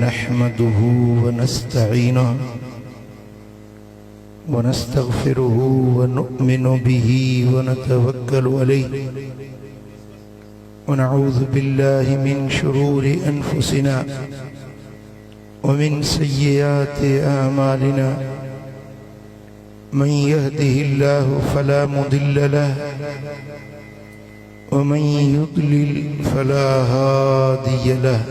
نحمده ونستعينه ونستغفره ونؤمن به ونتوكل عليه ونعوذ بالله من شرور أنفسنا ومن سيئات أعمالنا من يهده الله فلا مضل له ومن يضلل فلا هادي له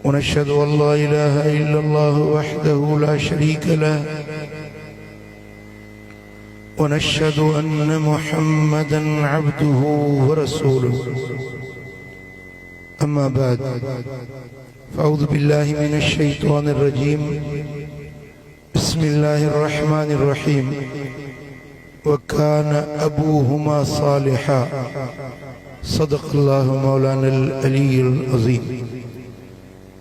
ونشهد أن لا إله إلا الله وحده لا شريك له ونشهد أن محمدا عبده ورسوله أما بعد فأعوذ بالله من الشيطان الرجيم بسم الله الرحمن الرحيم وكان أبوهما صالحا صدق الله مولانا العلي العظيم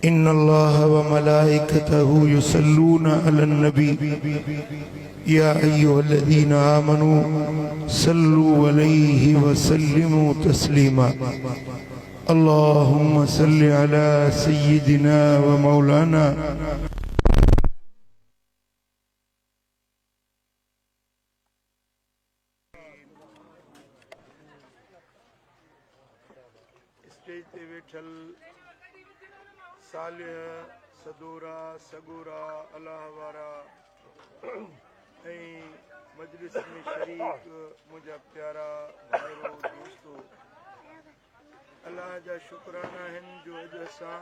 إن الله وملائكته يصلون على النبي يا أيها الذين آمنوا صلوا عليه وسلموا تسليما اللهم صل على سيدنا ومولانا सालिह सदूरा सगूरा अल्लाह वारा ऐं मजलिस में शरीक मुंहिंजा प्यारा भाइरो दोस्तो अल्लाह जा शुक्राना आहिनि जो अॼु असां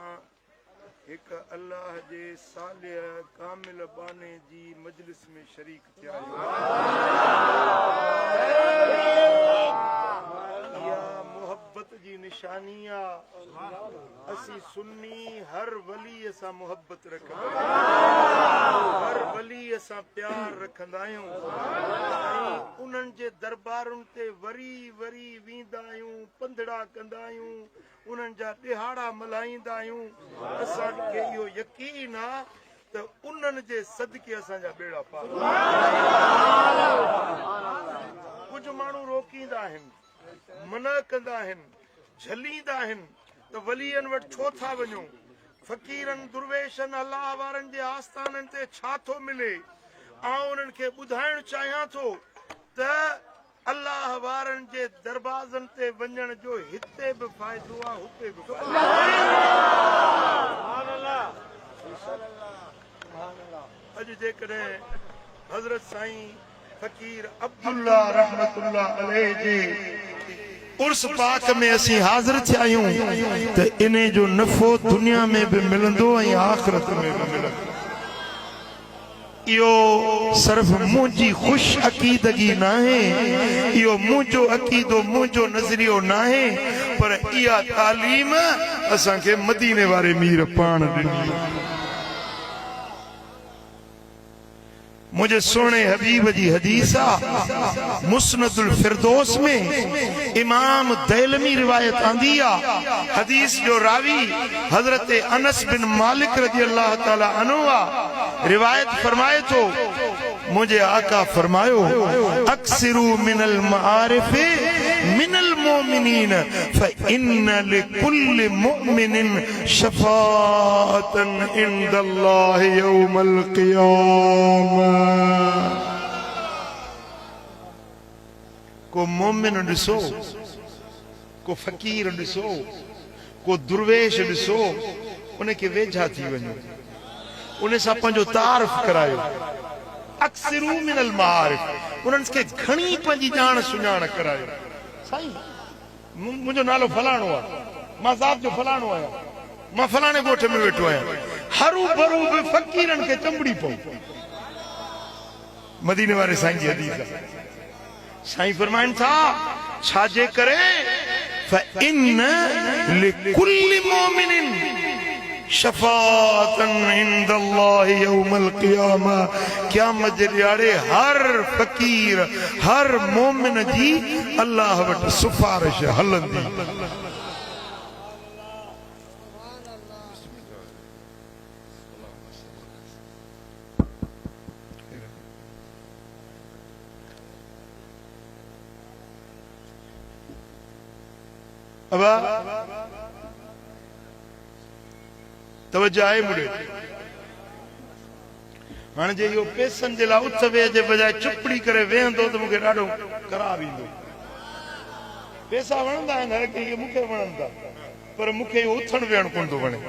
हिकु अल्लाह जे सालिह कामिल बाने जी मजलिस में शरीक थिया आहियूं। मोहब्बत जी निशानी आहे। असी सुन्नी हर वली सां मोहब्बत रखंदा आहियूं, हर वली सां प्यार रखंदा आहियूं ऐं उन्हनि जे दरबारुनि ते वरी वरी वेंदा आहियूं, पंधड़ा कंदा आहियूं, उन्हनि जा ॾिहाड़ा मल्हाईंदा आहियूं। असांखे इहो यकीन आहे त उन्हनि जे सदके असांजा ॿेड़ा पार। कुझु माण्हू रोकींदा आहिनि, मना कंदा आहिनि, झलींदा आहिनि त वलीअनि वटि छो था वञो। फ़क़ीरनि दुर्वेशनि अल्लाह वारनि जे आस्थाननि ते छा थो मिले। आउं उन्हनि खे ॿुधाइणु चाहियां थो त अल्लाह वारनि जे दरवाज़नि ते वञण जो हिते बि फ़ाइदो आहे, हुते बि फ़ाइदो आहे। अॼु जेकॾहिं हज़रत साईं फ़क़ीर अब्दुल्ला रहमतुल्लाह अलैह जे उर्स पाक में असीं हाज़िर थिया आहियूं त इन जो नफ़ो दुनिया में बि मिलंदो ऐं आख़िरत में बि मिलंदो। इहो सिर्फ़ मुंहिंजी ख़ुशि अक़ीदगी न आहे, इहो मुंहिंजो अक़ीदो, मुंहिंजो नज़रियो न आहे, पर इहा तालीम असांखे मदीने वारे मीर पाण ॾिनी। मुझे सोने हबीब जी हदीस मुस्नदुल फिरदौस में इमाम दैलमी रिवायत आंदी आ। हदीस जो रावी हजरत अनस बिन मालिक रजी अल्लाह ताला अन्हु आ। रिवायत फरमाए तो मुझे आका फरमायो अक्सिरू मिनल मारिफ मिनल मोमिनीन फ़इन्न लिकुल्लि मोमिनिन शफ़ाअतन इंदल्लाहि यौमल क़ियामा। को मोमिन ॾिसो, को फ़क़ीर ॾिसो, को दुर्वेश ॾिसो, उनखे वेझा थी वञो, उन सां पंहिंजो तारीफ़ करायो। अक्सिरू मिनल मारिफ, उन्हनि खे घणी पंहिंजी ॼाण सुञाण करायो। साईं मुंहिंजो नालो फलाणो आहे, मां ज़ात जो फलाणो आहियां, मां फलाणे ॻोठ में वेठो आहियां, हरू भरू बि फ़क़ीरनि खे चंबड़ी पऊं। मदीने वारे साईं जी हदीस आहे। साईं फरमाइनि था छाजे करे फ़इन्न लिकुल्लि मोमिनिन शफ़ाअतन इंदल्लाहि यौमल क़ियामा। क़यामत जे ॾियारे हर फ़क़ीर, हर मोमिन जी अल्लाह वटि सिफारिश हलंदी। तवज्जो आहे मुड़े हाणे जे इहो पैसनि जे लाइ उथ वेह जे बजाए चुपड़ी करे वेहंदो त मूंखे ॾाढो ख़राब ईंदो पैसा वणंदा आहिनि हर कंहिंखे मूंखे वणनि था पर मूंखे इहो उथण वेहण कोन थो वणे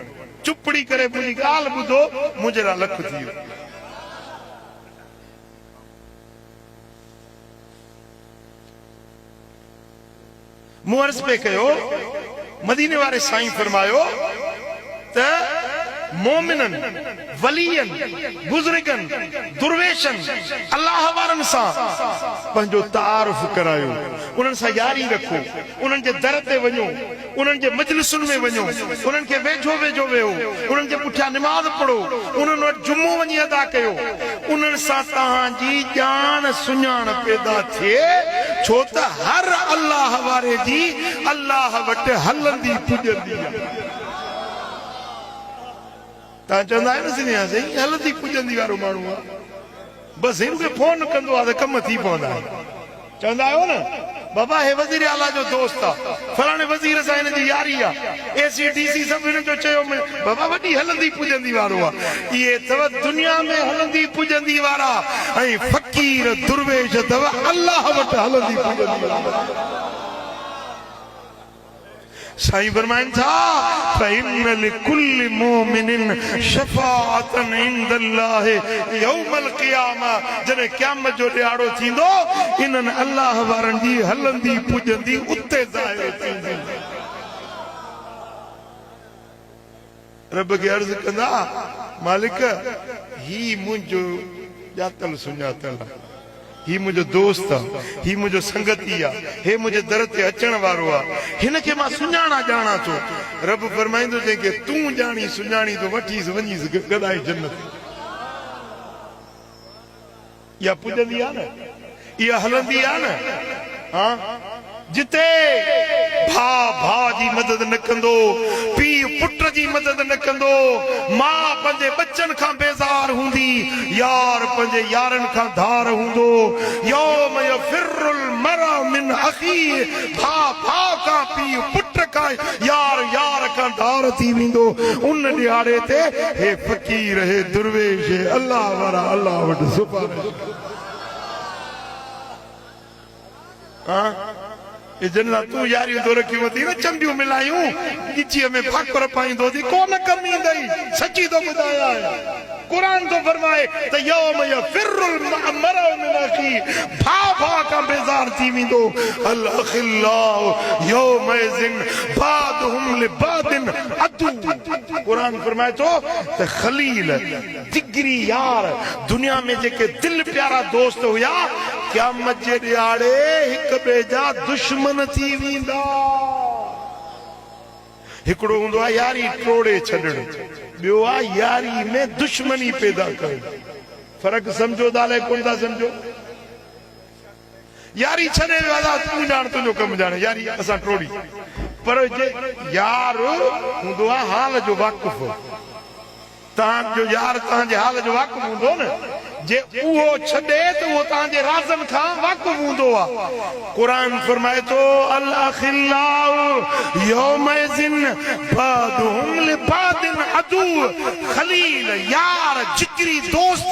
चुपड़ी करे मुंहिंजी ॻाल्हि ॿुधो मुंहिंजे लाइ लख थी वियो मूं अर्ज़ पे कयो मदीने वारे साईं फरमायो त मोमिनन वलियन बुजुर्गन दुर्वेशन अल्लाह वारन सां पंहिंजो तारुफ करायो उन्हनि सां यारी रखो उन्हनि जे दर ते वञो उन्हनि जे मजलिसुनि में वञो उन्हनि खे वेझो वेझो वेहो उन्हनि जे पुठियां निमाज़ पढ़ो उन्हनि वटि जुमो वञी अदा कयो उन्हनि सां तव्हांजी ॼाण सुञाण पैदा थिए छो त हर अल्लाह वारे जी अल्लाह वटि हलंदी पुॼंदी तव्हां चवंदा आहियो न सिंधिया साईं हलंदी पुॼंदी वारो माण्हू आहे बसि हिन खे फोन कंदो आहे त कम थी पवंदा आहिनि चवंदा आहियो न बाबा हे वज़ीर आला जो दोस्त आहे फलाणे वज़ीर सां हिन जी यारी आहे एसीडीसी सभु हिन जो चयो बाबा वॾी हलंदी पुॼंदी वारो आहे इहे अथव दुनिया में हलंदी पुॼंदी वारा ऐं फ़क़ीर दुर्वेश अथव अल्लाह वटि हलंदी पुॼंदी वारा साईं फरमाइनि था फइन्न लिकुल्लि मोमिनिन शफाअतन इंदल्लाह यौमल क़ियामा जॾहिं क़यामत जो ॾियारो थींदो इन्हनि अल्लाह वारनि जी हलंदी पुॼंदी उते ज़ाहिर थींदी रब खे अर्ज़ कंदा मालिक ही मुंहिंजो ॼातल सुञातल आहे ही मुंहिंजो दोस्त आहे ही मुंहिंजो संगती आहे हे मुंहिंजे दर ते अचण वारो आहे हिन खे मां सुञाणा ॼाणा थो रब फरमाईंदो जंहिंखे तूं ॼाणी सुञाणी तो वठीस वञीस गॾाए जन्नत इहा पुॼंदी आहे न इहा हलंदी आहे न हा जिते भाउ भाउ जी मदद न कंदो पीउ पुट जी मदद न कंदो मां पंहिंजे बच्चनि खां बेज़ार हूंदी यार पंहिंजे यारनि खां धार हूंदो यौम यफिरुल मरअ मिन अखी भाउ भाउ खां पीउ पुट खां यार यार खां धार थी वेंदो उन ॾियारे ते हे फ़क़ीर हे दुर्वेश हे अल्लाह वारा अल्लाह वटि सुभाणे हाँ जन्नत तू यारियूं तो रखियूं थी न चंडियूं मिलायूं गिचीअ में फाकुर पाईंदो थी कोन कमी ईंदई सची तो ॿुधाया कुरान तो फरमाए त यौम यफिरुल मरअ मिन अखी भाउ भाउ खां बेज़ार थी वेंदो अल अखिल्लाउ यौमइज़िन बादहुम लिबादिन अदू कुरान फरमाए थो त खलील जिगरी यार दुनिया में जेके दिल प्यारा दोस्त हुया क़यामत जे ॾियारे हिक ॿिए जा दुश्मन थी वेंदा हिकिड़ो हूंदो आहे यारी टोड़े छॾणु ॿियो आहे यारी में दुश्मनी पैदा करणु फ़र्क़ु सम्झो था अलाए कोन था सम्झो यारी छॾे वियो आहे तूं ॼाण तुंहिंजो कमु ॼाणे यारी असां टोड़ी पर जे यार हूंदो आहे हाल जो वाक़ुफ़ तव्हांजो यार तव्हांजे हाल जो वाक़ुफ़ हूंदो न जे उहो छॾे त उहो तव्हांजे राज़नि खां वाक़ुफ़ हूंदो आहे कुरान फरमाए थो अल अखिल्लाउ यौमइज़िन बादहुम लिबादिन अदू खलील यार जिगरी दोस्त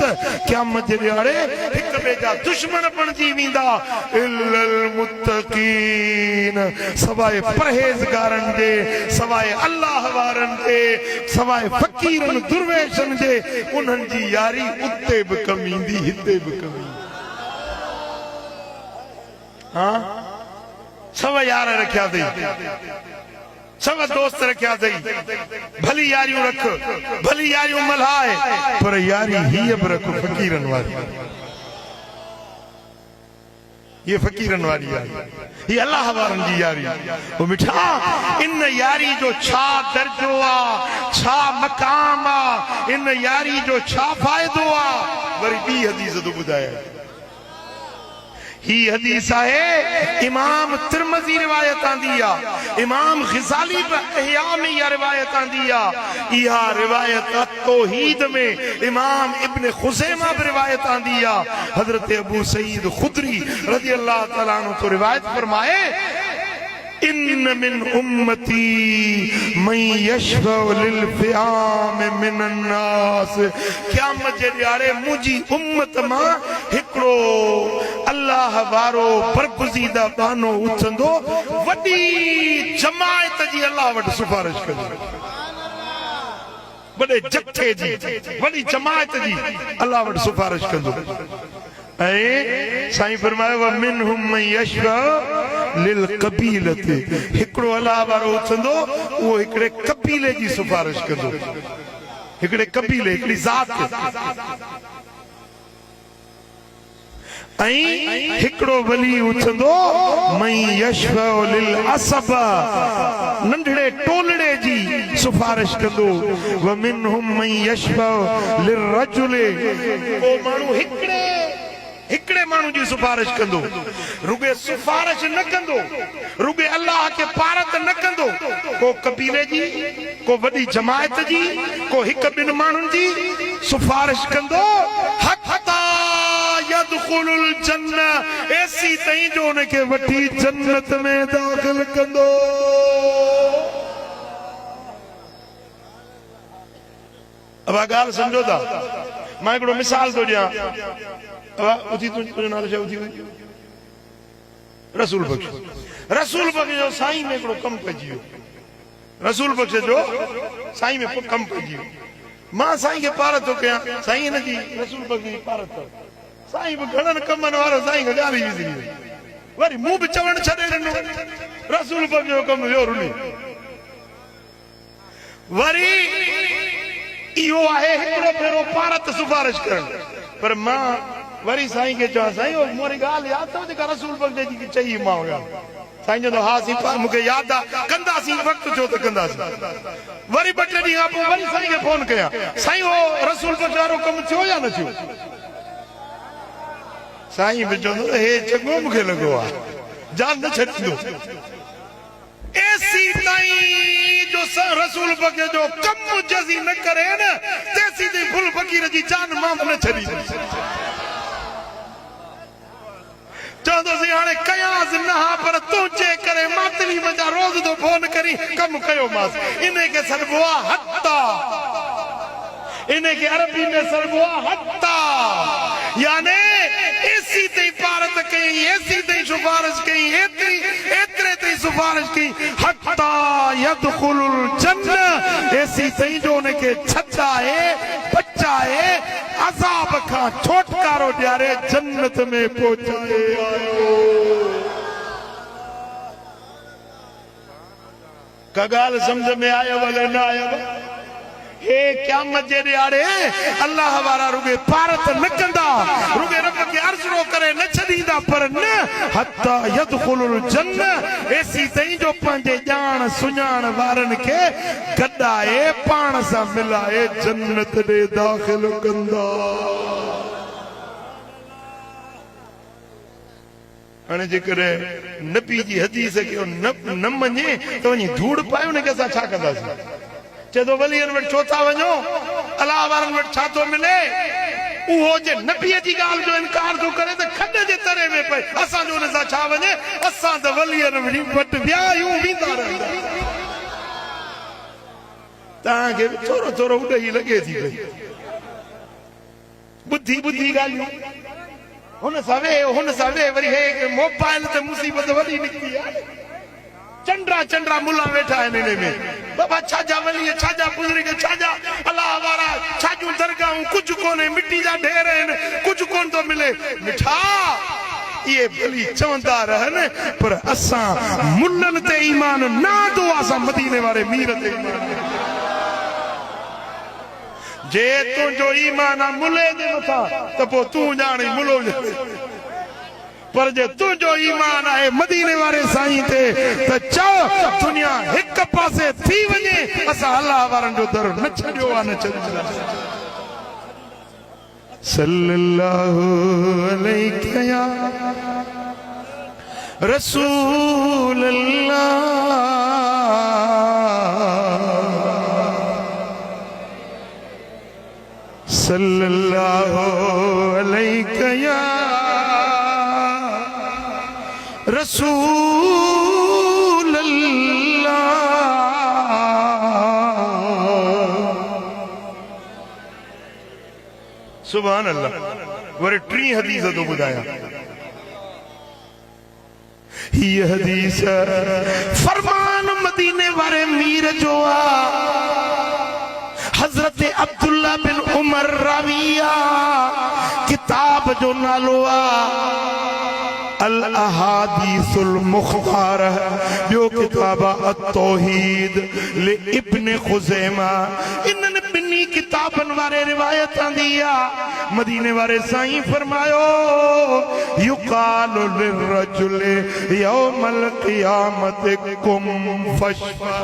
क़यामत जे ॾियारे हिक ॿिए जा दुश्मन बणिजी वेंदा इल्लल मुत्तक़ीन सवाइ परहेज़गारनि जे सवाइ अल्लाह वारनि जे सवाइ फ़क़ीरनि दुर्वेशनि जे उन्हनि जी यारी उते बि कमी ईंदी हिते बि कमी हाँ सव यार रखिया अथई सव दोस्त रखिया अथई भली यारियूं रख भली यारियूं मल्हाए पर यारी हीअ बि रख फ़क़ीरनि वारी ये फ़क़ीरनि वारी यारी ये अल्लाह वारनि जी यारी वो मिठा इन यारी जो छा दर्जो आ छा मकाम आ इन यारी जो छा फ़ाइदो आ वरी ॿी हदीस तो ॿुधाया ही हदीस है इमाम तिरमिज़ी रिवायत आंदी आ इमाम ग़ज़ाली इहया में यह रिवायत आंदी आ इहा रिवायत तौहीद में इमाम इब्न खुज़ैमा भी रिवायत आंदी आ हजरत अबू सईद खुदरी रज़ी अल्लाह तआला अन्हु तो रिवायत फरमाए इन मिन उम्मती मन यशफउ लिल फ़िआम मिन अन्नास। क़यामत जे ॾियारे मुंहिंजी उम्मत मां हिकिड़ो अल्लाह वारो बरगुज़ीदा बानो उथंदो, वॾी जमायत जी अल्लाह वटि सिफारिश कंदो, वॾे जथे जी वॾी जमायत जी अल्लाह वटि सिफारिश कंदो। ऐं साईं फरमायो व मिनहुम मन यशफउ लिल क़बीलति, हिकिड़ो अल्लाह वारो उथंदो, उहो हिकिड़े कबीले जी सिफारिश कंदो, हिकिड़े कबीले हिकिड़ी ज़ात। ऐं हिकिड़ो वली उथंदो मन यशफउ लिल असब, नंढड़े टोलड़े जी सिफारिश कंदो। व मिनहुम मन यशफउ लिल रजुल, को माण्हू हिकिड़े माण्हू जी सिफारिश कंदो, रुगे सिफारिश न कंदो, रुगे अल्लाह खे पारत न कंदो, को कबीले जी, को वॾी जमायत जी, को हिकु ॿिनि माण्हुनि जी सिफारिश कंदो। हत्ता यदखुलुल जन्नह, ऐसी ताईं जो उनखे वठी जन्नत में दाख़िल कंदो। अब ॻाल्हि सम्झो था? मां हिकिड़ो मिसाल थो ॾियां। उथी तुंहिंजो नालो छा? उथी रसूल बख्श। रसूल बख्श जो साईं में हिकिड़ो कमु पइजी वियो, रसूल बख्श जो साईं में कमु पइजी वियो। मां साईं खे पार थो कयां, साईं हिन जी रसूल बख्श जी पार थो, साईं बि घणनि कमनि वारो साईं खे ॻाल्हि विझी वई, वरी मूं बि चवणु छॾे ॾिनो, रसूल बख्श जो कमु वियो रुली। वरी इहो आहे हिकिड़ो भेरो पारत सिफारिश करणु, पर मां वरी साईं खे चवां, साईं मोरी ॻाल्हि यादि अथव जेका रसूल बख्श जी चई मां साईं चवंदो हा साईं मूंखे यादि आहे, कंदासीं, वक़्तु थियो त कंदासीं। वरी ॿ टे ॾींहं खां पोइ वरी साईं खे फोन कयां, साईं उहो रसूल बख्श वारो कमु थियो या न थियो? साईं बि चवंदो हे चङो मूंखे लॻो आहे, जान न छॾींदो। एसी ताईं जो रसूल बख्श जो कमु जज़ी न करे न, तेसी ताईं फुल फ़कीर जी जान मां न छॾींदो। चवंदोसीं हाणे कयांसि न हा, पर तूं चए करे मातली वञा रोज़ तो फोन करी कमु कयो मांसि। इन खे सॾिबो आहे हत्ता, इन खे अरबी में सॾिबो आहे हत्ता, याने एसी ताईं पारत कई, एसी ताईं सिफारिश कई, एतिरे ताईं सिफारिश कई, हत्ता यदखुलुल जन्नह, एसी ताईं जो उनखे छॾाए बचाए अज़ाब खां छुटकारो ॾियारे जन्नत में पहुचाए आयो। का ॻाल्हि सम्झ में आयव अलाए न आयव? हे क़यामत जे ॾियारे अल्लाह वारा रुगे पारत न कंदा, रुगे रब खे अर्ज़ो करे न छॾींदा, पर न हत्ता यदखुलुल जन्नह, एसी ताईं जो पंहिंजे ॼाण सुञाण वारनि खे गॾाए पाण सां मिलाए जन्नत ॾे दाख़िल कंदा। हाणे जेकॾहिं नबी जी हदीस खे न मञे त वञी धूड़ पाए उनखे असां छा कंदासीं? चए थो वलीअनि वटि छो था वञो, अलाह वारनि वटि छा थो मिले? उहो जे नबीअ जी ॻाल्हि जो इनकार थो करे त खॾ जे तरे में पए, असांजो हुन सां छा वञे? असां त वलीअनि वटि विया आहियूं, वेंदा रहंदा। तव्हांखे थोरो थोरो उॾही लॻे थी पई, ॿुधी ॻाल्हियूं हुन सां वे वरी हे मोबाइल ते मुसीबत वॾी निकिती आहे। चंडरा मुला वेठा आहिनि हिन में, बाबा छाजा वली, छाजा बुज़ुर्ग, छाजा अलाह वारा, छाजूं दरगाहूं, कुझु कोन्हे, मिटी जा ढेर आहिनि, कुझु कोन थो मिले। मिठा इहे भली चवंदा रहनि, पर असां मुलनि ते ईमान न आंदो, असां मदीने वारे मीर ते ईमान। जे तुंहिंजो ईमान आहे मुले जे मथां त पोइ तूं ॼाणी मुलो, पर जे तुंहिंजो ईमान आहे मदीने वारे साईं ते त चओ दुनिया हिक पासे थी वञे, असां अल्लाह वारनि जो दर न छॾियो आहे, न छॾियो। सल्लल्लाहु अलैहि या रसूल अल्लाह, सल्लल्लाहु अलैहि या रसूल सुभान अल्लाह। वरी 3 हदीस तो बुधाया। ये हदीस फरमान मदीने वाले मीर जो हजरत अब्दुल्ला बिन उमर राविया किताब जो नालो अल अहादीसुल मुख्तार जो किताब अत-तौहीद ले इब्न खुज़ैमा इन्हनि बिन्नी किताबन वारे रिवायत दिया। मदीने वाले साईं फरमायो युकालु लिर्रजुल यौमल क़ियामत कुम फशफा।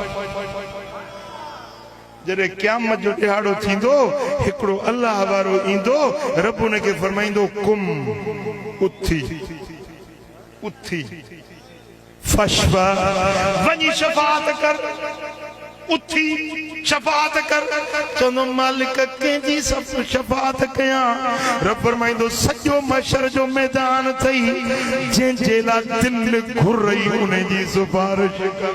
जॾहिं क़यामत जो ॾिहाड़ो थींदो हिकिड़ो अल्लाह वारो ईंदो रब उनखे फरमाईंदो कुम उथी उथी फशफा वञी शफ़ाअत कर उथी शफ़ाअत कर। चवंदो मालिक कंहिंजी सभु शफ़ाअत कयां। रब फरमाईंदो सॼो मशर जो मैदान अथई जंहिंजे लाइ दिलि घुरई उन जी सिफारिश कर।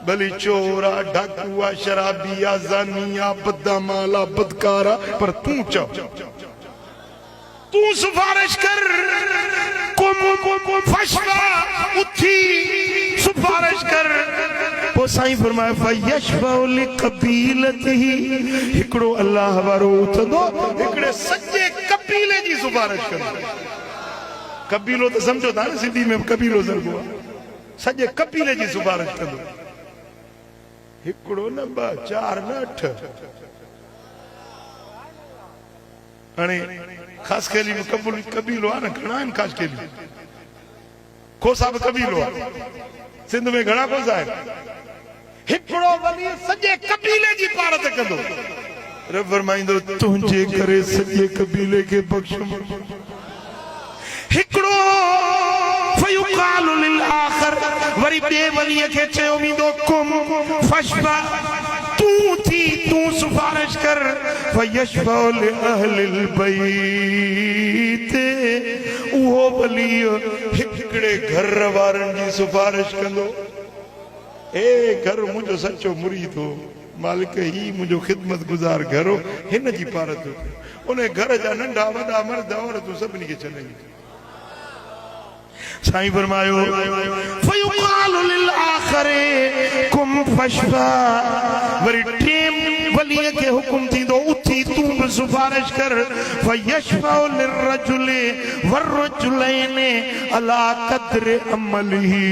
भली चोरा डाकुआ शराबिया ज़ानिया बदमाला बदकारा पर तू चव तू सिफारिश कर कुम फशफा उथी सिफारिश कर। पो साईं फरमाए फयशफउ लिक़बीलतिही हिकिड़ो अल्लाह वारो उथंदो हिकिड़े सॼे कबीले जी सिफारिश कंदो। कबीलो त सम्झो था न सिंधी में कबीलो ज़रबो आहे। सॼे कबीले जी सिफारिश कंदो। हिकिड़ो न 2 4 न 8 हाणे ख़ासि खेली में कबीलो आहे न घणा आहिनि ख़ासि खेली खोसा बि कबीलो आहे सिंध में घणा खोसा आहिनि। हिकिड़ो वली सॼे कबीले जी पारत कंदो। रब फरमाईंदो तुंहिंजे करे सॼे कबीले खे बख़्शो। हिकिड़ो फयुकालु लिल आखर वरी ॿिए वलीअ खे चयो वेंदो कुम फशफा तू थी तू सिफारिश कर। फयशफउ लिअहलिल बैत उहो वली हिकिड़े घर वारनि जी सिफारिश कंदो। ए घर मुंहिंजो सचो मुरीद हो मालिक ही मुंहिंजो ख़िदमत गुज़ार घर हो हिन जी पारत उन घर जा नंढा वॾा मर्द औरतूं सभिनी खे छॾे। साईं फरमायो फयुकालु लिल आखिर कुम फशफा वरी टेम वलीअ खे हुकुम थींदो उथी तू बि सिफारिश कर। फयशफउ लिर्रजुल वर्रजुलैन अला क़द्र अमलिही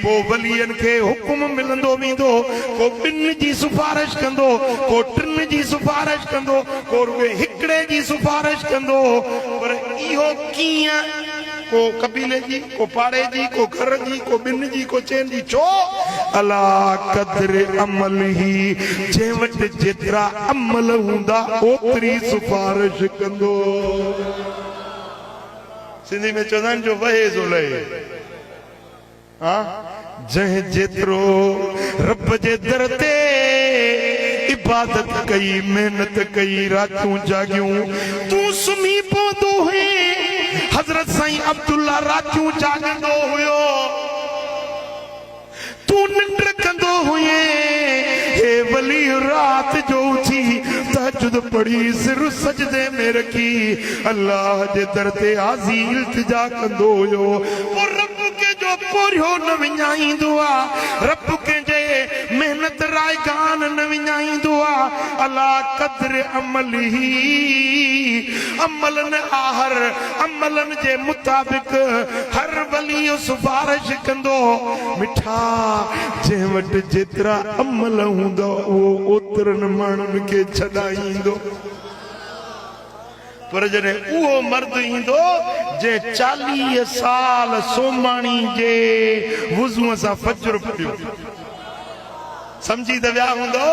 पो वलीअनि खे हुकुम मिलंदो वेंदो को 2 जी सिफारिश कंदो को 3 जी सिफारिश कंदो को हिकिड़े जी सिफारिश कंदो। पर इहो कीअं को कबीले जी को पाड़े जी को घर जी को 2 जी को 4 जी छो अला क़द्र अमल ही जे वट जेतिरा अमल हूंदा ओतरी सिफारिश कंदो। सिंधी में चवंदा आहिनि जो वहे सो लहे। हाँ जंहिं जेतिरो रब जे दर ते इबादत कई मेहनत कई रातूं जागियूं तू सुम्ही पवंदो है। हजरत साईं अब्दुल्ला रातूं जागंदो हुयो तू निंड कंदो हुए। हे वली रात जो उथी तहज्जुद पढ़ी सिर सजदे में रखी अल्लाह जे दर ते हाज़ी इल्तिजा कंदो हुयो। और रब के जो पोरियो न विञाईंदो आहे रब के जे मेहनत रायगान न विञाईंदो आहे। अला क़द्र अमलिही अमलन आहर अमलन जे मुताबिक हर वली सिफारिश कंदो। मिठा जंहिं वटि जेतिरा अमल हूंदो उहो ओतिरनि माण्हुनि खे छॾाईंदो। पर जॾहिं उहो मर्द ईंदो जे 40 साल सोमाणी जे वुज़ूअ सां फजर पढ़ियो समझी त विया हूंदो।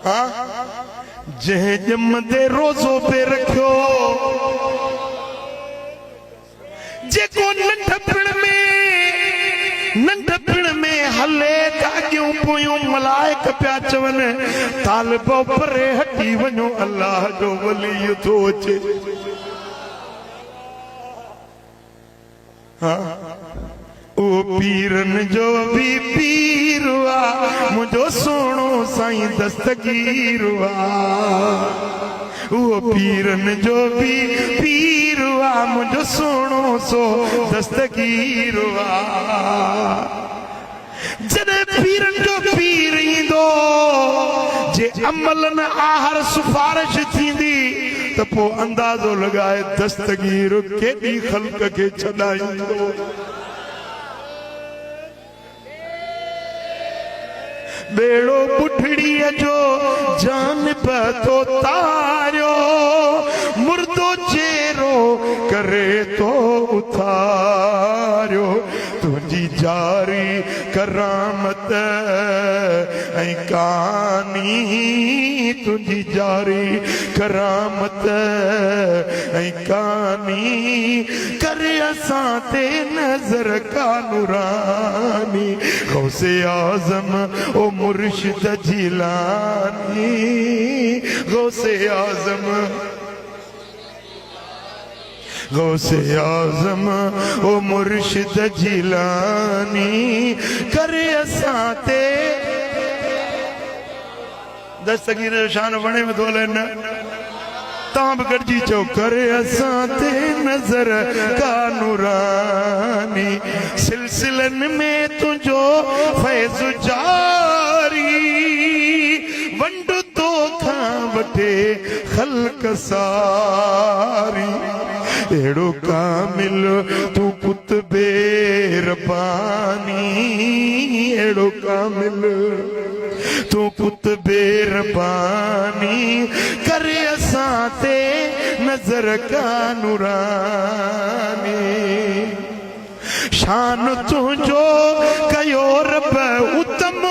हाँ जंहिं ॼमंदे रोज़ो पे रखियो जेको नंढपण में हले कागियूं पोयूं मलाइक पिया चवनि तालिबो परे हटी वञो अल्लाह जो वली थो अचे। हाँ ओ पीरन जो भी पीर मुझो सोनो साईं दस्तगीर वो पीरन जो भी पीर मुझो सोनो सो दस्तगीर जॾहिं पीरन जो पीर ईंदो जे अमल न आहर सिफारिश थींदी त पोइ अंदाज़ो लॻाए दस्तगीर केॾी ख़ल्क़ खे छॾाईंदो बेड़ो बुढ़ड़ीअ जो जान पतो तारियो मुर्दो चेरो करे तो उथारियो तुझी जारी करामत ऐं कहानी तुझी जारी करामत ऐं कहानी करे असां ते नज़र का नूरानी गौसे आज़म ओ मुर्शिद जिलानी गौसे आज़म गौसे आज़म ओ मुर्शिद जिलानी करे असां ते दस्तगीर शान वणे में थो हले न तां बि गॾिजी चओ करे असां ते नज़र का नूरानी सिलसिलनि में तुंहिंजो फैज़ जारी वंड तो खां वठे ख़ल्क़ सारी एड़ो कामिल तू कुतबे रब्बानी एड़ो कामिल तू कुतबे रब्बानी करे असां ते नज़र का नूरानी शान तुंहिंजो कयो रब उत्तम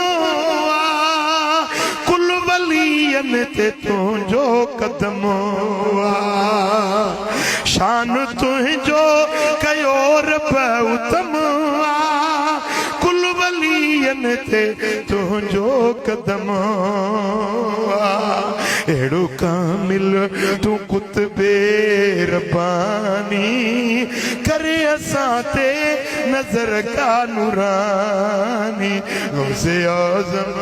कुल वलियन ते तुंहिंजो कदम शान तुंहिंजो कयो रब उत्तम कुल वलियन ते तुंहिंजो कदम एड़ो कामिल तू कुतबे रब्बानी करे असां ते नज़र का नूरानी गौसे आज़म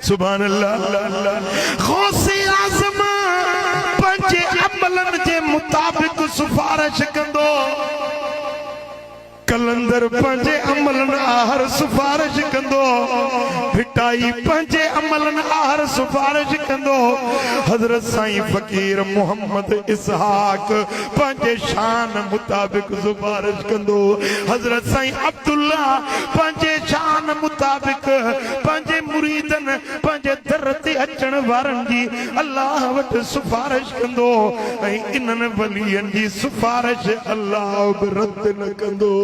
सुभान अल्लाह गौसे आज़म पंहिंजे अमलन जे मुताबिक़ सिफारिश कंदो कलंदर पंहिंजे अमलन आहर सिफारिश कंदो भिटाई पंहिंजे अमलन आहर सिफारिश कंदो हज़रत साईं फ़कीर मोहम्मद इसहाक पंहिंजे शान मुताबिक़ सिफारिश कंदो हज़रत साईं अब्दुल्ला पंहिंजे शान मुताबिक़ पंहिंजे मुरीदन पंहिंजे दर ते अचण वारनि जी अल्लाह वटि सिफारिश कंदो ऐं इन्हनि वलियनि जी सिफारिश अल्लाह बि रद न कंदो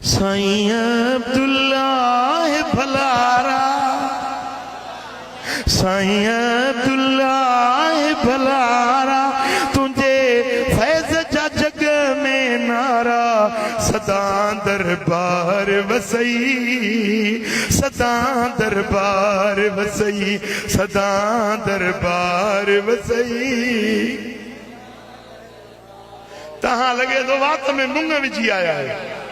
साईं अब्दुल्ला भलारा साईं अब्दुल्ला भलारा तुंहिंजे फैज़ जा जग में नारा सदा दरबार वसई सदा दरबार वसई सदा दरबार वसई तहां लगे तो वात में मुंग विझी आया है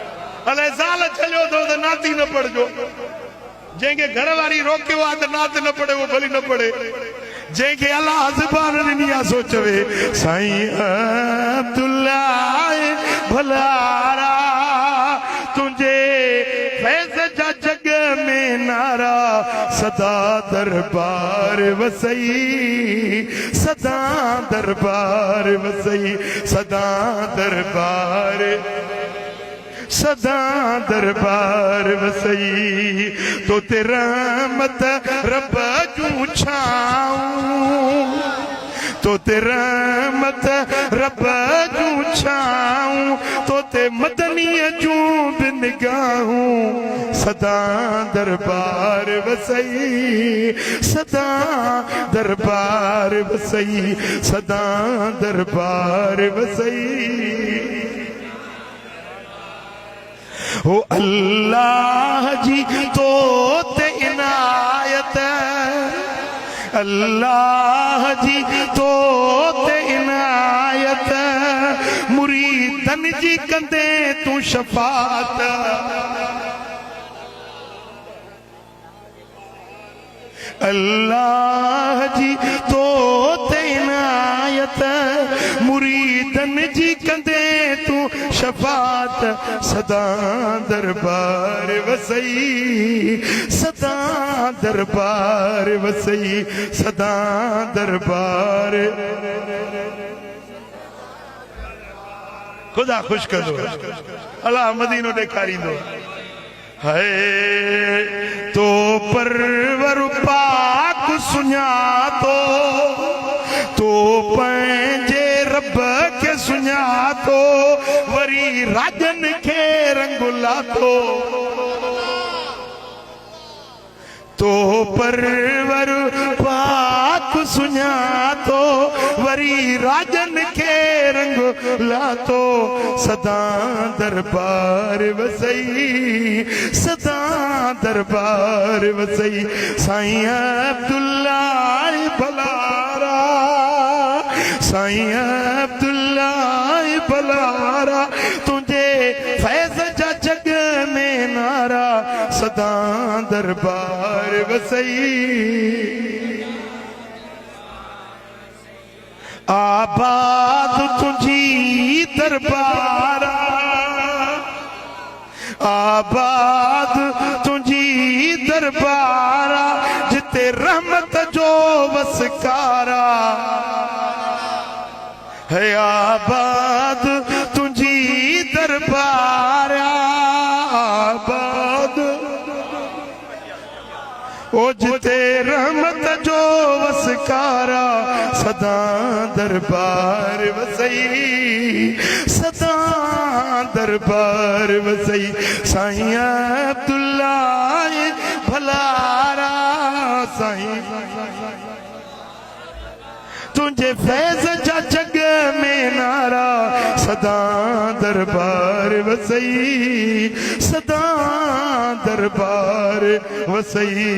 अले साल चलियो तो नाती न पढ़जो जंहिंखे घर वारी रोकियो आहे त नात न पढ़े वो भली न पढ़े जंहिंखे अलाह ज़बान ॾिनी आहे सो चवे साईं अब्दुल्ला भलारा तुंहिंजे फैज़ जा जग में नारा सदा दरबार वसई सदा दरबार वसई सदा दरबार सदा दरबार वसई तो तेरा मत रब जूं छाऊं तो तेरा मत रब जूं छाऊं तो ते मदनीअ जूं बि निगाहूं सदा दरबार वसई सदा दरबार वसई सदा दरबार वसई हो अल्लाह जी तो ते इनायत अल्लाह जी तो ते इनायत मुरीद मुरीदन जी कंदे तू शफात अल्लाह जी तो तैनायत मुरीदन जी कंदे तू शफात सदा दरबार वसई सदा दरबार वसई सदा दरबार खुदा खुश कर दो अल्लाह मदीनो ॾेखारी दो है तो परवर पाक सुञातो तो पंहिंजे रब खे सुञातो वरी राजन खे रंग लातो तो परवर पाक सुञातो वरी राजन खे रंग लातो सदा दरबार वसई सदा दरबार वसई साईं अब्दुल्ला भलारा साईं अब्दुल्ला भलारा तुझे फैज़ जा जग में नारा सदा दरबार वसई आबाद तुझी दरबारा आबाद तुझी दरबारा जिते रहमत जो वसकारा है आबाद तुझी दरबारा आबाद ओ जिते रहमत जो वसकारा सदा दरबार वसई सदा दरबार वसई साईं अब्दुल्ला भलारा साईं तुझे फैज़ जा जग में नारा सदा दरबार वसई सदा दरबार वसई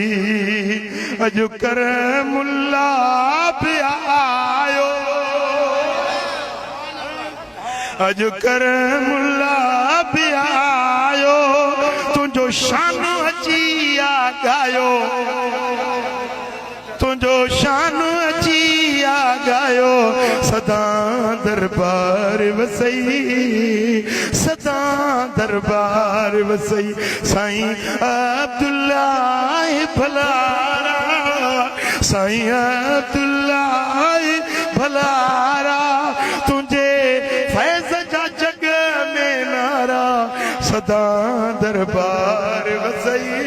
अजु कर मुल्ला भी आयो अजु कर मुल्ला भी आयो तुझो शान अची आ गायो तुझो शान अची आ गायो सदा दरबार वसई सदा दरबार वसई साईं अब्दुल्ला भलारा साईं अब्दुल्ला भलारा तुझे फैज़ जा जग में नारा सदा दरबार वसई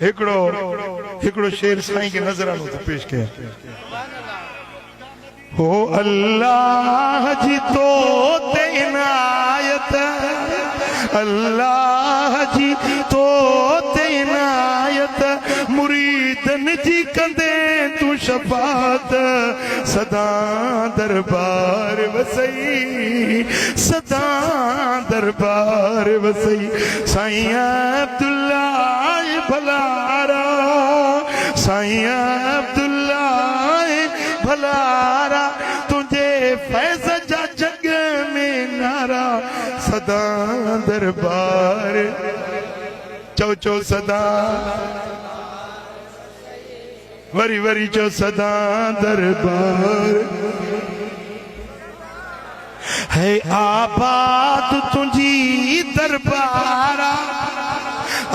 हिकड़ो शेर साईं के नज़रानो तो पेश कया हो अल्लाह जी तो ते इनायत अल्लाह जी तो ते इनायत मुरीदन जी कंदे तू शफात सदा दरबार वसई सदा दरबार वसई साईं अब्दुल्ला भलारा साईं अब्दुल्ला भलारा तुझे फैज़ जा जग में नारा सदा दरबार चो चो सदा वरी वरी चो सदा दरबार है आबाद तुझी दरबारा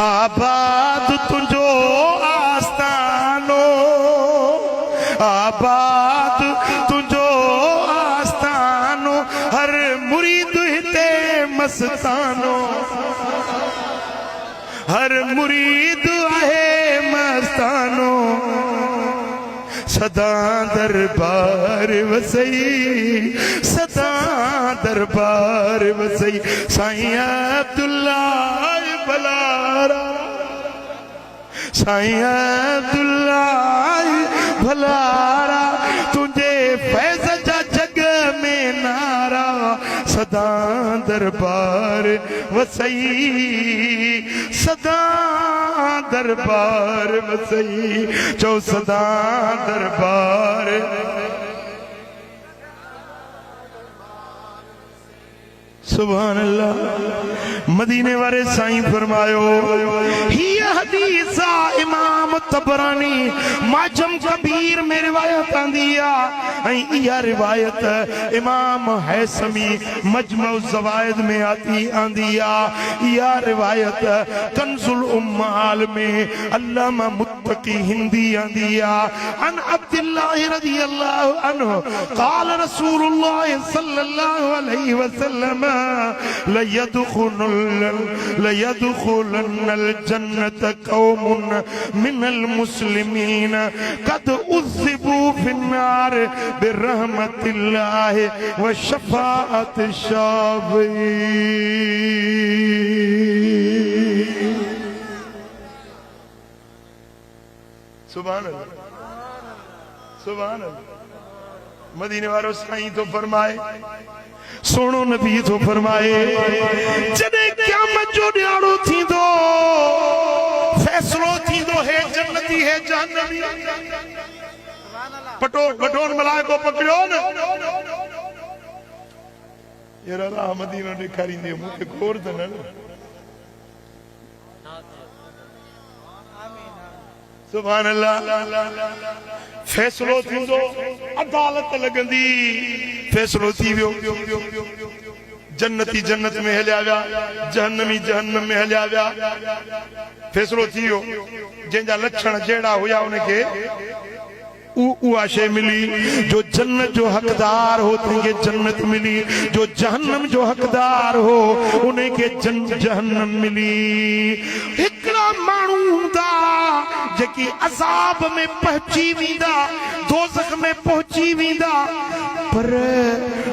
आबाद तुझो आस्तानो आबाद तुझो आस्तानो हर मुरीद हिते मस्तानो हर मुरीद आहे मस्तानो सदा दरबार वसई सदा दरबार वसई साईं अब्दुल्ला भलारा साईं अब्दुल्ला भलारा तुझे फैज़ जा जग में नारा सदा दरबार वसई सदा दरबार वसई चो सदा दरबार सुभान अल्लाह। मदीने वाले साईं फरमायो ही हदीस इमाम तबरानी माजम कबीर में रिवायत आंदिया, यह रिवायत इमाम हैसमी मजमउ ज़वाइद में आती आंदिया, यह रिवायत कंजुल उम्माल में अल्लामा मुत्तकी हिंदी आंदिया। अन अब्दुल्लाह रज़ियल्लाहु अन्हु क़ाल रसूलुल्लाह सल्लल्लाहु अलैहि वसल्लम लयदखुलन्नल जन्नत कौमुन मिनल मुस्लिमीन कद उज़्ज़िबू फिन्नार बिरहमतिल्लाहि व शफ़ाअत शाफ़ी। सुभान अल्लाह, सुभान अल्लाह। मदीने वालों साईं तो फरमाए, सोनो नबी तो फरमाए, जॾहिं क़यामत जो ॾियारो थींदो फैसलो थींदो है जन्नती है जहन्नमी। पटोन मलाइको पकड़ियो न यार राह मदीनो ॾेखारींदे मूंखे खोर त न। सुभान अल्लाह। फैसलो थींदो, अदालत लगंदी, फैसलो थी वियो, जन्नती जन्नत में हलिया विया, जहन्नमी जहन्नम में हलिया विया। फैसलो थी वियो, जंहिंजा लक्षण जहिड़ा हुया उनखे उहा शइ मिली। जो जन्नत जो हक़दार हो तंहिंखे जन्नत मिली, जो जहन्नम जो हक़दार हो उनखे जहन्नम मिली। हिकिड़ा माण्हू हूंदा जेकी अज़ाब में पहुची वेंदा, दोज़ख में पहुची वेंदा, पर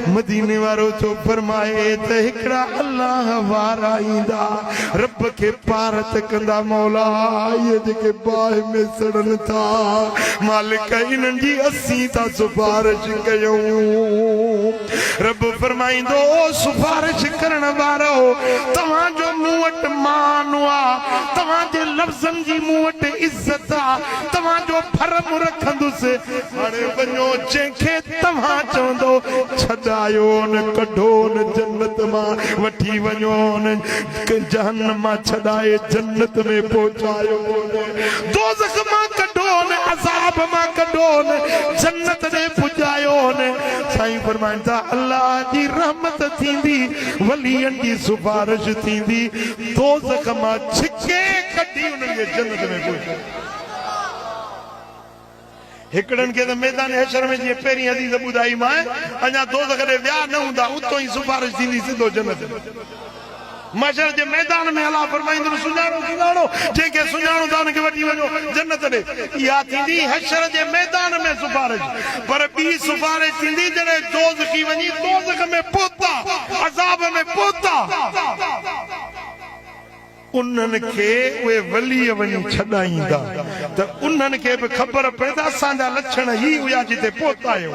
मदीने वारो तो फरमाए त हिकिड़ा अल्लाह वारा ईंदा, रब खे पारत कंदा, मौला ये जेके बाहि में सड़न था मालिक इन्हनि जी असीं था सिफारिश कयूं। रब फरमाईंदो सिफारिश करण वारो तव्हांजो मूं वटि मान आहे, तव्हांजे लफ़्ज़नि जी मूं वटि इज़त आहे, तव्हांजो फर्म रखंदुसि। हाणे वञो जंहिंखे तव्हां चवंदो छॾायो न, कढो न जन्नत मां वठी वञो न, जहन्नम मां छॾाए जन्नत में पहुचायो, दोज़ख मां कढो न, अज़ाब मां कढो न, जन्नत में पुॼायो न। साईं फरमाइनि था अल्लाह जी रहमत थींदी, वलियनि जी सिफारिश थींदी, दोज़ख मां छिके कढी उन्हनि खे जन्नत में पहुचायो। हिकड़नि खे त मैदान हशर में जीअं पहिरीं हदीस ॿुधाई मां, अञा दोज़ख ॾे विया न हूंदा, उतो ई सिफारिश थींदी सिधो जन्नत में। मशर जे मैदान में अलाह फरमाईंदो सुञाणो सुञाणो, जंहिंखे सुञाणो था उनखे वठी वञो जन्नत ॾे। इहा थींदी हशर जे मैदान में सिफारिश। पर ॿी सिफारिश थींदी जॾहिं दोज़खी वञी दोज़ख में पहुता, अज़ाब में पहुता, उन्हनि खे उहे वली वञी छॾाईंदा, त उन्हनि खे बि ख़बर पए त असांजा लक्षण ही हुया जिते पहुता आहियूं।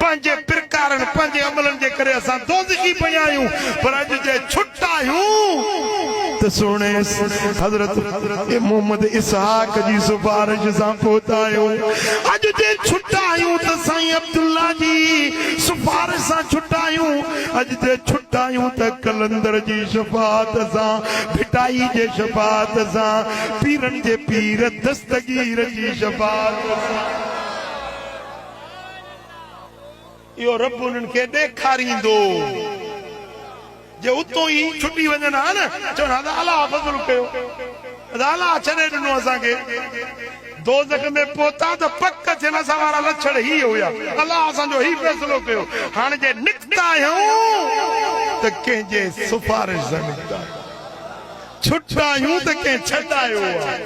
पंहिंजे प्रकारनि पंहिंजे अमलनि जे करे असां दोज़खी पिया आहियूं, पर अॼु जे छुटा आहियूं त सुहिणे हज़रत मोहम्मद इसहाक जी सिफारिश सां पहुता आहियूं। अॼु जे छुटा आहियूं त साईं अब्दुल्ला जी सिफारिश सां छुटा आहियूं। अॼु जे छुटा आहियूं त कलंदर जी शफ़ाअत सां, भिटाई जे शफ़ाअत सां, पीरनि जे पीर दस्तगीर जी शफ़ाअत सां। इहो रब उन्हनि खे ॾेखारींदो जे उतो ई छुटी वञनि हा न, चवनि हा त अलाह फज़ल कयो, अलाह छॾे ॾिनो असांखे। दोज़ख में पहुता त पक थियण असां वारा लक्षण ही हुया, अलाह असांजो ही फ़ैसिलो कयो। हाणे जे निकिता आहियूं त कंहिंजे सिफारिश सां निकिता, छुटा आहियूं त कंहिं छॾायो आहे।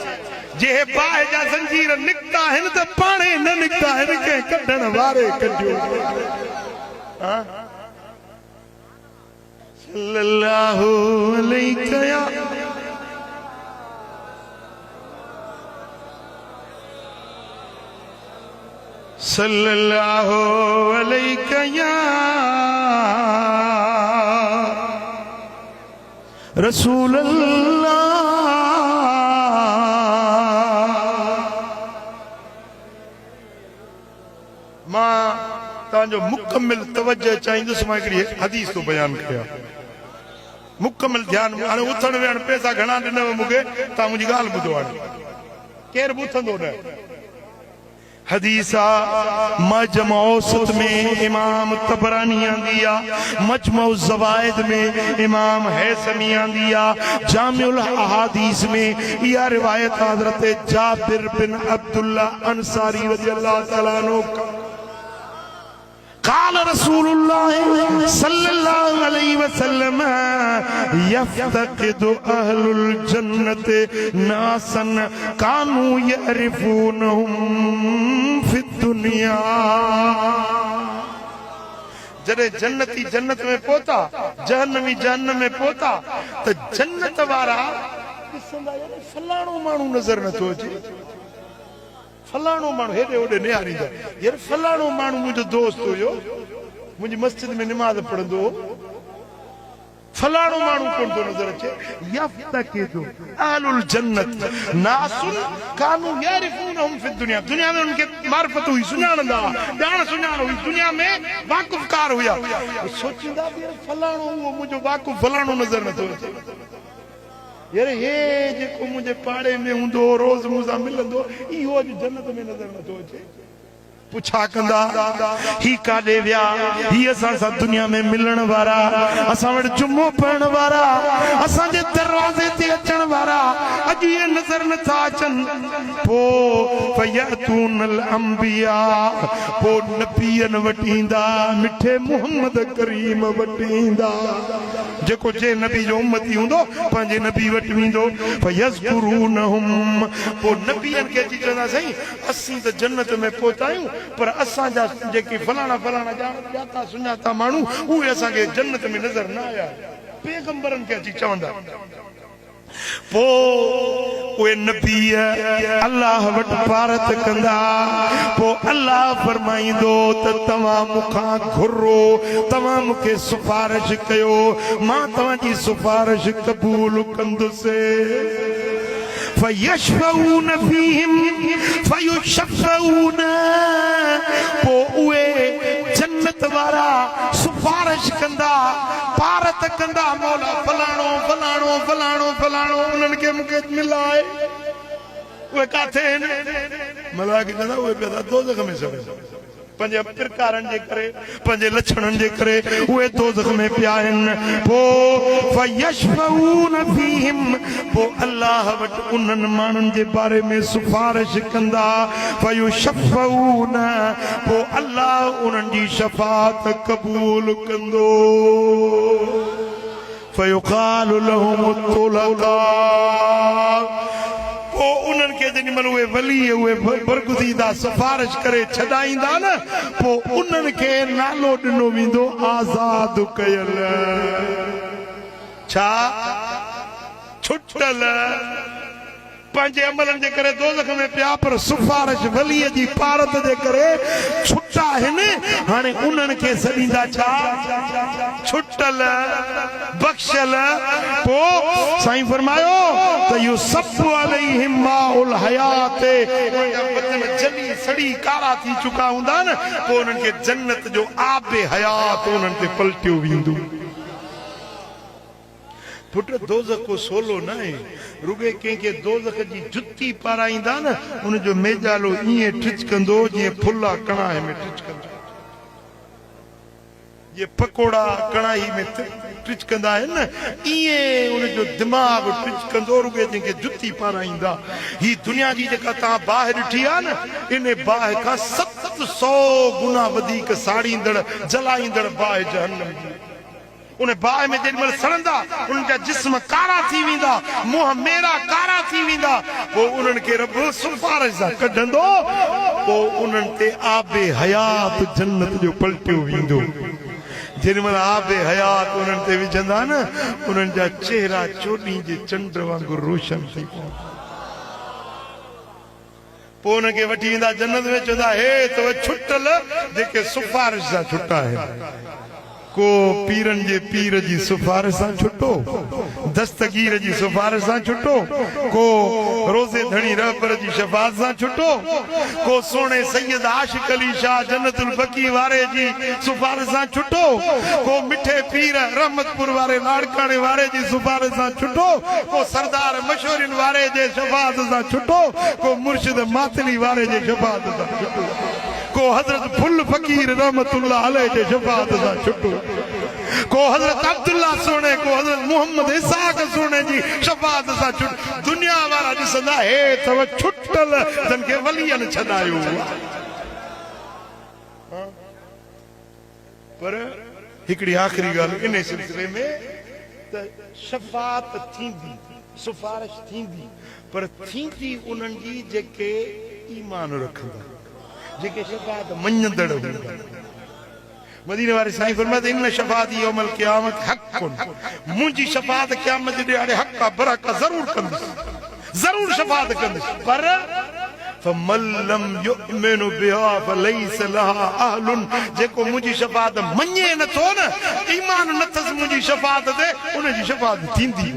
जे बाहि जा ज़ंजीर निकिता आहिनि त पाणे न निकिता आहिनि, कंहिं कढण वारे कढियो। सल्लल्लाहु अलैहि या सल्लल्लाहु अलैहि या रसूल अल्लाह। मां तव्हांजो मुकम्मिल तवज्जो चाहींदुसि, मां हिकिड़ी हदीस तो बयान कयां। मुकम्मल ध्यान हाणे उथण वेहण पैसा घणा ॾिनव मूंखे तव्हां मुंहिंजी ॻाल्हि ॿुधो हाणे केरु बि उथंदो न हदीस मजमू औसत में इमाम तबरानी आंदी आ मजमू ज़वाइद में इमाम हैसमी आंदी आ जामिउल अहादीस में इहा रिवायत हज़रत जाबिर बिन अब्दुल्लाह अंसारी रज़ियल्लाहु तआला अन्हु قال رسول الله صلى الله عليه وسلم يفتقد أهل الجنة ناسا كانوا يعرفونهم في الدنيا जॾहिं जन्नती जन्नत में पहुता जहन्नमी जहन्नम में पहुता त जन्नत वारा ॾिसंदा यार फलाणो माण्हू नज़र नथो अचे फलाणो माण्हू हेॾे होॾे निहारींदा यार फलाणो माण्हू मुंहिंजो दोस्त हुयो मुंहिंजी मस्जिद में निमाज़ पढ़ंदो हो फलाणो माण्हू कोन थो नज़र अचे यफ्तकिदु अहलुल जन्नत नासुन कानू यारिफूनहुम फी दुनिया दुनिया में उनके मार्फत हुई सुञाणंदा ॼाण सुञाण हुई दुनिया में वाक़ुफ़कार हुया सोचींदा यार फलाणो हुओ मुंहिंजो वाक़ुफ़ फलाणो नज़र नथो अचे यार हे जेको मुंहिंजे पाड़े में हूंदो रोज़ मूंसां मिलंदो इहो अॼु जन्नत में नज़र नथो अचे पुछा कंदा ही काॾे विया ही असां सां दुनिया में मिलण वारा असां वटि जुमो पढ़ण वारा असांजे दरवाज़े ते अचण वारा अॼु इहे नज़र नथा अचनि पोइ फयतूनल अंबिया पोइ नबीअनि वटि ईंदा मिठे मुहम्मद करीम वटि ईंदा जेको जे नबी जो उम्मती हूंदो पंहिंजे नबी वटि वेंदो फयज़कुरूनहुम पोइ नबीअनि खे अची चवंदा साईं असीं त जन्नत में पहुता आहियूं पर असांजा जेके फलाणा फलाणा ॼाता सुञाता माण्हू उहे असांखे जन्नत में नज़र न आया पैगंबरनि खे अची चवंदा पोइ उहे नबी अल्लाह वटि भारत कंदा पोइ अल्लाह फरमाईंदो त तव्हां मूंखां घुरो तव्हां मूंखे सिफारिश कयो मां तव्हांजी सिफारिश क़बूल कंदुसि फयशफऊन फीहिम फयुशफऊन पोइ उहे जन्नत वारा सिफारिश कंदा भारत कंदा मौला फलाणो फलाणो फलाणो फलाणो उन्हनि खे मूंखे मिलाए उहे काथे आहिनि मलाइका चवंदा उहे पिया दोज़ख में सड़े पंहिंजे प्रकारनि जे करे पंहिंजे लक्षणनि जे करे उहे दोज़ख में पिया आहिनि पोइ फयशफऊन फीहिम पोइ अल्लाह वटि उन्हनि माण्हुनि जे बारे में सिफारिश कंदा फयुशफऊन पोइ अल्लाह उन्हनि जी शफ़ाअत क़बूल कंदो फयुक़ालु लहुम तुलका पोइ उन्हनि खे जेॾी महिल उहे वली उहे बरगुज़ीदा सिफारिश करे छॾाईंदा न पोइ उन्हनि खे नालो ॾिनो वेंदो आज़ाद कयल छा छुटल पंहिंजे अमलनि जे करे दोज़ख में पिया पर सिफारिश वलीअ जी पारत जे करे छुटा आहिनि हाणे उन्हनि खे सॾींदा छा छुटल बख़्शल पोइ साईं फरमायो त इहो सभु अलैहिम माउल हयात बदन जली सड़ी कारा थी चुका हूंदा न पोइ उन्हनि खे जन्नत जो आबे हयात उन्हनि ते पलटियो वेंदो पुट दोज़ख को सोलो न आहे रुगे कंहिंखे दोज़ख जी जुती पाराईंदा न उनजो मेजालो ईअं टिचकंदो जीअं फुला कड़ाई में टिचकंदो ये पकोड़ा कड़ाई में टिचकंदा आहिनि न ईअं उनजो दिमाग़ टिचकंदो रुगे जंहिंखे जुती पाराईंदा ही दुनिया जी जेका तव्हां बाहि ॾिठी आहे न इन बाहि खां 700 गुना वधीक साड़ींदड़ जलाईंदड़ बाहि जहन्नम जी उन बाहि में जेॾी महिल सड़ंदा उन्हनि जा जिस्म कारा थी वेंदा मुंहं मेरा कारा थी वेंदा पोइ उन्हनि खे रब सिफारिश सां कढंदो पोइ उन्हनि ते आबे हयात जन्नत जो पलटियो वेंदो जेॾी महिल आबे हयात उन्हनि ते विझंदा न उन्हनि जा चेहरा चोॾीं जे चंड वांगुरु रोशन थी पवंदा पोइ उनखे वठी ईंदा जन्नत में चवंदा हे तो छुटल जेके सिफारिश सां छुटा आहिनि को पीरन जे पीर जी सिफारिश सां छुटो, दस्तगीर जी सिफारिश सां छुटो, को रोज़े धणी रहबर जी शफाअत सां छुटो, को सोने सैयद आशिक अली शाह जन्नतुल बकी वारे जी सिफारिश सां छुटो, को मिठे पीर रहमतपुर वारे लाड़काणे वारे जी सिफारिश सां छुटो, को सरदार मशहूरिन वारे जे शफाअत सां छुटो, को मुर्शिद मातली वारे जे शफाअत सां छुटो, को हजरत फुल फकीर रहमतुल्लाह अलैह जे शफाअत सां छुटो, को हजरत अब्दुल्ला सोने, को हजरत मोहम्मद इसाक सोने जी शफाअत सां छुटो। दुनिया वारा ॾिसंदा हे तव छुटल जन खे वलियन छॾायो। पर हिकड़ी आखिरी ॻाल्हि इन सिलसिले में त शफाअत थींदी, सिफारिश थींदी, पर थींदी उन्हनि जी जेके ईमान रखंदा, जेके शफाअत मञंदड़ हूंदा। मदीने वारे साईं फरमाते इन शफाअत यौमल क़यामत हक़्क़ुन, मुंहिंजी शफाअत क़यामत जे ॾियारे हक़ आहे, बरक ज़रूर कंदुसि, ज़रूर शफाअत कंदुसि, पर फमन लम युमिनु बिहा फलैस लहा अहलुन, जेको मुंहिंजी शफाअत मञे नथो न, ईमान नथस मुंहिंजी शफाअत ते, उनजी शफाअत थींदी।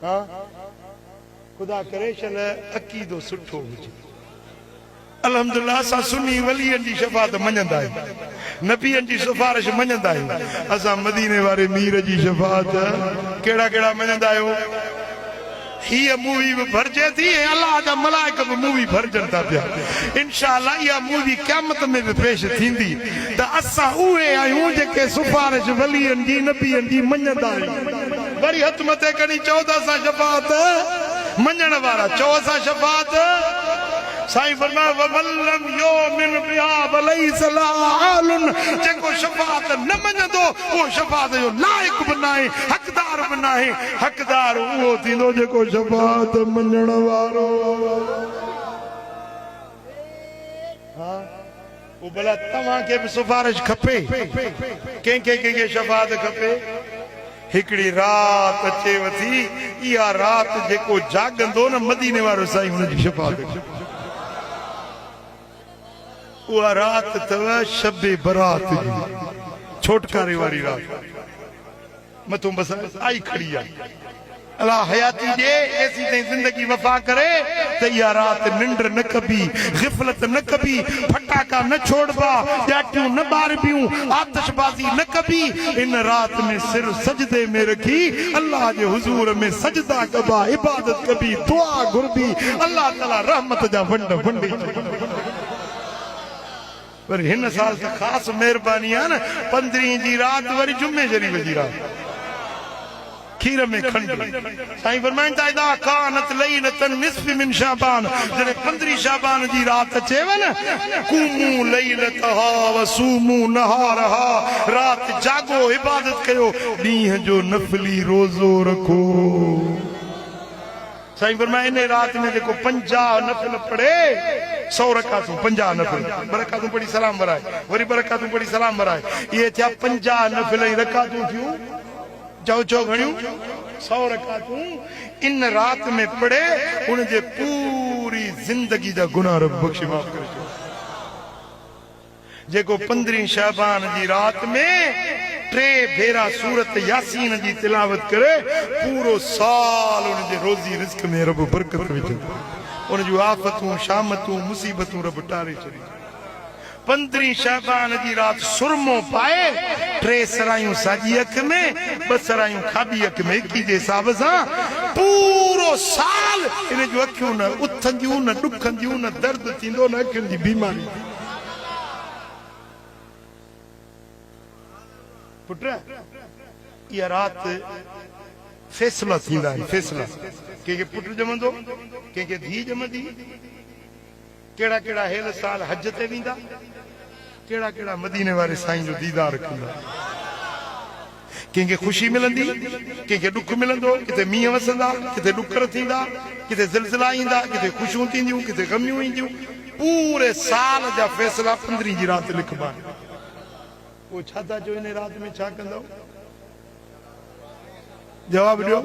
हाँ, खुदा करे चल अकीदो सुठो हुजे। अल्हम्दुलिल्लाह असां सुन्नी वलियन जी शफाअत मञंदा आहियूं, नबियन जी सिफारिश मञंदा आहियूं। असां मदीने वारे मीर जी शफाअत केड़ा केड़ा मञंदा आहियूं। हीअ मूवी भी भरजे थी, अल्लाह जा मलाइक भी मूवी भरजन था पिया। इंशाअल्लाह इहा मूवी क़यामत में भी पेश थींदी त असां उहे आहियूं जेके सिफारिश वलियन जी नबियन जी मञंदा आहियूं। वरी हथ मथे खणी चओ त असां शफाअत मञण वारा, चओ असां शफाअत। साईं फरमाया वमल्लम युमिन बिहा फलैस लहा अहलुन, जेको शफाअत न मञंदो वो शफाअत जो लाइक बि नाहे, हक़दार बि नाहे। हक़दार उहो थींदो जेको शफाअत मञण वारो। हाँ, वो भला तव्हांखे बि सिफारिश खपे, कंहिंखे शफाअत खपे। हिकड़ी रात अचेव थी, इहा रात जेको जागंदो न मदीने वारो साईं हुनजी शफाअत। उहा रात तव शबे बरात जी, छोटकारे वारी रात। मथों बस आई खड़ी आहे, अल्लाह हयाती जे ऐसी ताईं जिंदगी वफा करे त इहा रात निंड न कबी, गिफलत न कबी, फटाका न छोड़बा, ॼाटियूं न ॿारबियूं, आतिशबाजी न कबी। इन रात में सिर सजदे में रखी अल्लाह जे हुजूर में सजदा कबा, इबादत कबी, दुआ घुरबी, अल्लाह ताला रहमत जा वंड वंडे। पर हिन साल त खास मेहरबानी आहे न, 15 जी रात वरी जुमे शरीफ जी रात, खीर में खंड। साईं फरमाइनि था इदा कानत लैलतन निस्फ मिन शाबान, जॾहिं 15 शाबान जी रात अचेव न, कुमू लैलतहा वसूमू नहारहा, रात जागो इबादत कयो, ॾींहं जो नफली रोज़ो रखो। साईं फरमाए इन रात में जेको 50 नफल पढ़े, 100 रकातूं, 50 नफल, बरकातूं पढ़ी सलाम वराए, वरी बरकातूं पढ़ी सलाम वराए, ये थिया 50 नफल ई रकातूं थियूं। चौ घणियूं 100 रकातूं इन रात में पढ़े, उन जे पूरी जिंदगी जा गुनाह रब बख्शे माफ करे। जेको 15 शाबान जी रात में 3 भेरा सूरत यासीन जी तिलावत करे, पूरो साल उन जे रोजी रिस्क में रब बरकत विझे, उन जूं आफतूं शामतूं मुसीबतूं रब टारे छॾे। 15 शाबान जी रात सुरमो पाए, 3 सरायूं साॼी अख में, 2 सरायूं खाॿी अख में, 21 जे हिसाब सां पूरो साल इन जूं अखियूं न उथंदियूं, न ॾुखंदियूं, न दर्द थींदो, न अखियुनि जी बीमारी। पुट इहा रात फैसला थींदा आहिनि, फैसला। कंहिंखे पुट ॼमंदो, कंहिंखे धीउ ॼमंदी, कहिड़ा कहिड़ा हेल साल हज ते वेंदा, कहिड़ा कहिड़ा मदीने वारे साईं जो दीदार कंदा। कंहिंखे ख़ुशी मिलंदी, कंहिंखे ॾुख मिलंदो, किथे मींहं वसंदा, किथे ॾुकर थींदा, किथे ज़िलज़िला ईंदा, किथे ख़ुशियूं थींदियूं, किथे ग़मियूं ईंदियूं। पूरे साल जा फैसला 15 जी रात लिखबा। वो छा था चओ इन रात में छा कंदो? जवाब ॾियो।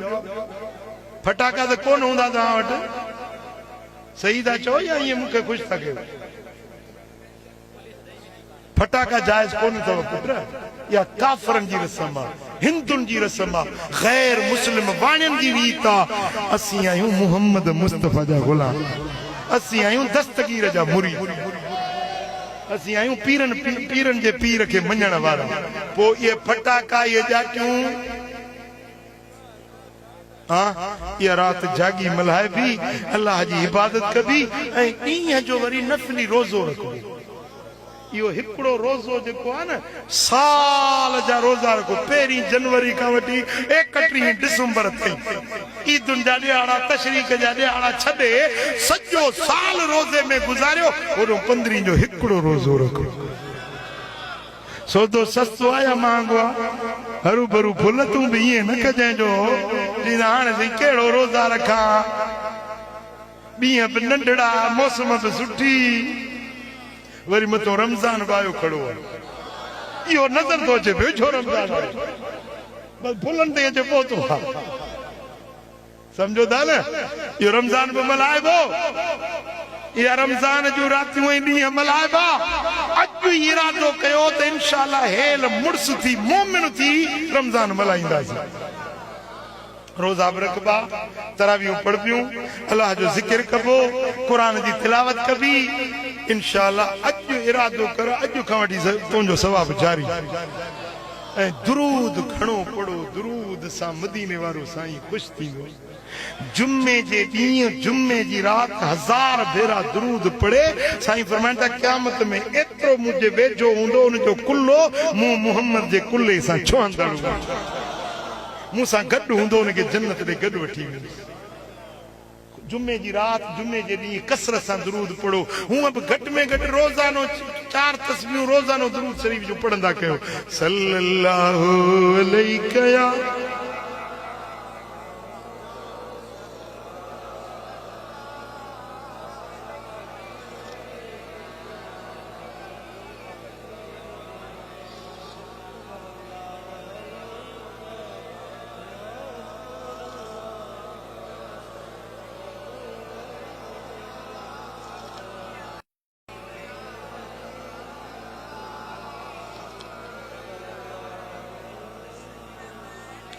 फटाका त कोन हूंदा तव्हां वटि, सही था चओ या ईअं मूंखे ख़ुशि था कयो? फटाका जायज़ कोन अथव पुट या काफ़रनि जी रस्म आहे हिंदुनि जी रस्म आहे गैर मुस्लिम वाणियुनि जी रीत आहे असीं आहियूं मुहम्मद मुस्तफ़ा जा गुलाम असीं आहियूं दस्तगीर जा मुरीद असीं आहियूं पीरनि जे पीर खे मञण वारा पोइ इहे फटाका इहे जाटियूं इहा राति जागी मल्हाए बि अल्लाह जी इबादत कबी ऐं ॾींहं जो वरी नफ़ली रोज़ो रखबो इहो हिकिड़ो रोज़ो जेको आहे न साल जा रोज़ा रखो 1 जनवरी खां वठी 31 डिसंबर ताईं ईदुनि जा ॾियारा तशरीक़ जा ॾियारा छॾे सॼो साल रोज़े में गुज़ारियो ओॾो 15 जो हिकिड़ो रोज़ो रखो सौदो सस्तो आहे या महांगो आहे हरू भरू फुल तूं बि ईअं न कजांइ जो हाणे साईं कहिड़ो रोज़ा रखां ॾींहं बि नंढड़ा मौसम बि सुठी वरी मथो रमज़ान बायो खड़ो आहे इहो नज़र थो अचे पियो छो रमज़ान आहे बस फुलनि ते अचे पहुतो आहे सम्झो था न इहो रमज़ान बि मल्हाइबो इहा रमज़ान जूं रातियूं ऐं ॾींहं मल्हाइबा अॼु इरादो कयो त इंशाअल्लाह हेल मुड़स थी मोमिन थी रमज़ान मल्हाईंदासीं रोज़ा बि रखबा तरावियूं पढ़बियूं अल्लाह जो ज़िक्र कबो क़ुरान जी तिलावत कबी इंशाअल्लाह अॼु इरादो कर अॼु खां वठी तुंहिंजो सवाब जारी ऐं दुरूद खणो पढ़ो दुरूद सां मदीने वारो साईं ख़ुशि थींदो जुम्मे जे ॾींहुं जुम्मे जी राति 1000 भेरा दुरूद पढ़े साईं फरमाइनि था क़यामत में एतिरो मुंहिंजे वेझो हूंदो उनजो कुल्लो मूं मुहम्मद जे कुल्ले सां छो अंदरि मूंसां गॾु हूंदो उनखे जन्नत ॾे गॾु वठी वेंदो जुम्मे जी राति जुम्मे जे ॾींहुं कसरत सां दुरूद पढ़ो हूअं बि घटि में घटि रोज़ानो 4 तस्बीहूं रोज़ानो दुरूद शरीफ जो पढ़ंदा कयो सल्लल्लाहु अलैहि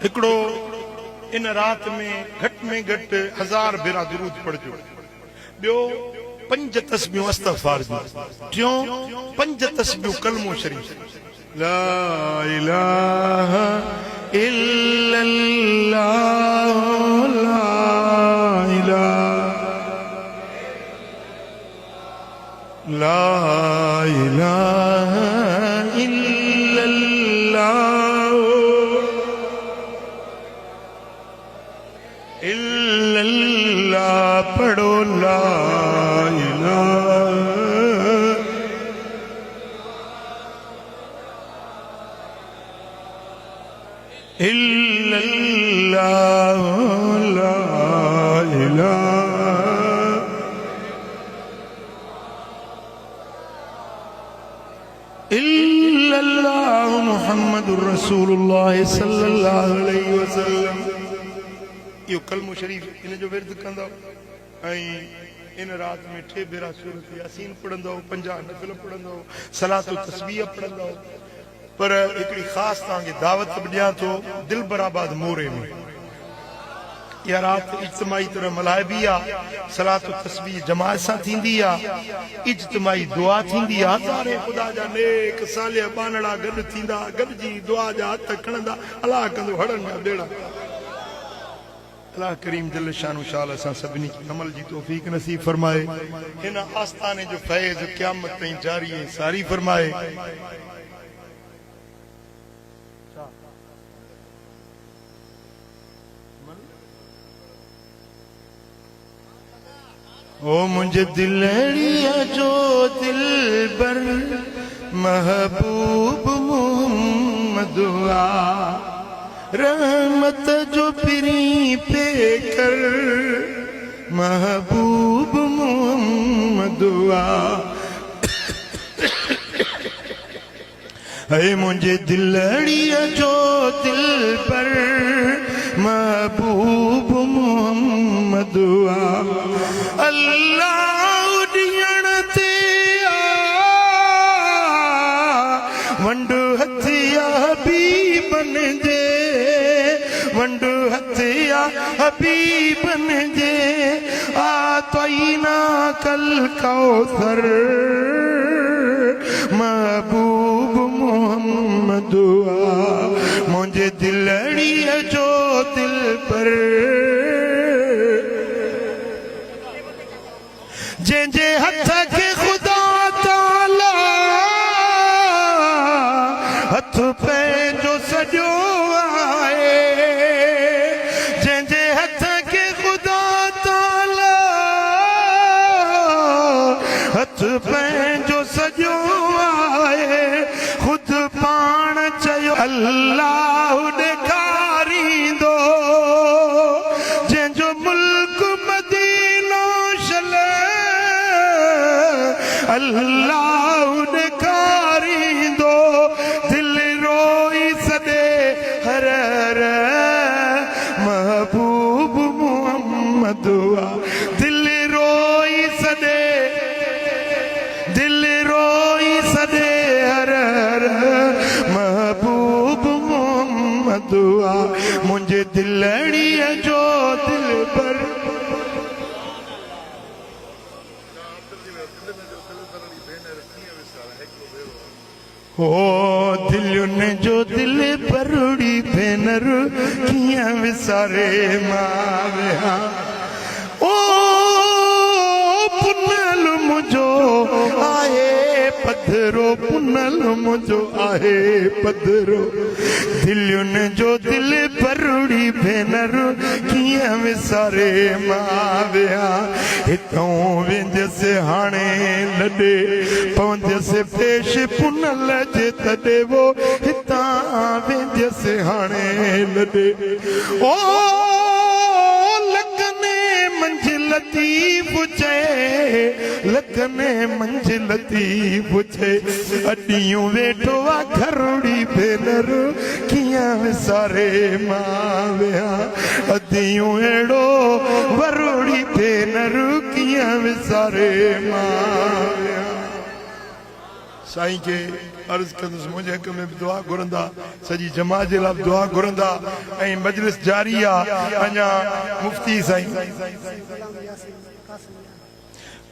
हिकिड़ो इन राति में घटि 1000 भेरा दुरूद पढ़जो ॿियो 5 तस्बीहूं इस्तग़फ़ार जी टियों 5 तस्बीहूं कलमो शरीफ ला इलाहा इल्लल्लाह ला इलाहा इल्लल्लाह पढ़ो ला इलाहा इल्लल्लाह ला इलाहा इल्लल्लाह मुहम्मदुर रसूलुल्लाह सल्लल्लाहु अलैहि वसल्लम यो कलमो शरीफ इन जो विर्द कंदो इन रात में 6 भेरा सूरत यासीन पढ़ंदो 50 नफिल पढ़ंदो सलातो तस्बीह पढ़ंदो पर एकड़ी खास तांगे दावत ॾियां तो दिलबराबाद मोरे में या रात इज्तिमाई तरह मल्हाइबी आ सलातो तस्बीह जमात सां थींदी आ इज्तिमाई दुआ थींदी आ सारे खुदा जा नेक सालिह बानड़ा गॾ थींदा गॾजी दुआ जा हथ खणंदा अलाह कंदो हड़न जा बेड़ा अल्लाह करीम जल शानु शाल असां सभिनी खे अमल जी तौफीक नसीब फरमाए हिन आस्थाने जो फैज़ क़यामत ताईं जारी ऐं सारी फरमाए ओ मुझे दिलड़िया जो दिलबर महबूब मोहम्मद रहमत जो फिरी पे कर महबूब मोहम्मद है मुझे दिलड़िया जो दिल पर महबूब मोहम्मद अल्लाह उड़ियण ते वंड हथिया हबीबन जे वंड हथिया हबीबन जे आतईना कल कौसर महबूब मोहम्मद मुझे दिलड़ी जो दिल पर जंहिंजे हथ खे ख़ुदा ताला हथ पंहिंजो सॼो आहे जंहिंजे हथ खे ख़ुदा ताला हथ पंहिंजो सॼो आहे ख़ुदि पाण चयो अल्लाह ॾेखारींदो जंहिंजो मुल्क मदीनो शले अल्लाह ॾेखारींदो दिल रोई सॾे हर हर महबूब मोहम्मद दिल रोई सॾे दिल रोई सॾे हर हर महबूब मोहम्मद मुंहिंजे दिलड़ीअ जो दिल पर ओ दिलुनि जो दिल परुड़ी भेनर कीअं विसारे मां विया ओ पुनल मुंहिंजो आहे पधरो पुनल मुंहिंजो आहे पधरो दिलुनि जो दिल परुड़ी भेनर कीअं विसारे मां विया हितां वेंदसि हाणे लॾे पवंदसि पेश पुनल जे तॾे वो हितां वेंदसि हाणे लॾे ओ लॻने मंजिलती पुछे लॻने मंजिलती पुछे अॾियूं वेठो आहे घरुड़ी भेनर कीअं विसारे मां विया अदियूं अहिड़ो वरुड़ी भेनर कीअं विसारे मां विया साईं खे अर्ज़ कंदुसि मुंहिंजे हक़ में बि दुआ घुरंदा सॼी जमात जे लाइ दुआ घुरंदा ऐं मजलिस जारी आहे अञा मुफ्ती साईं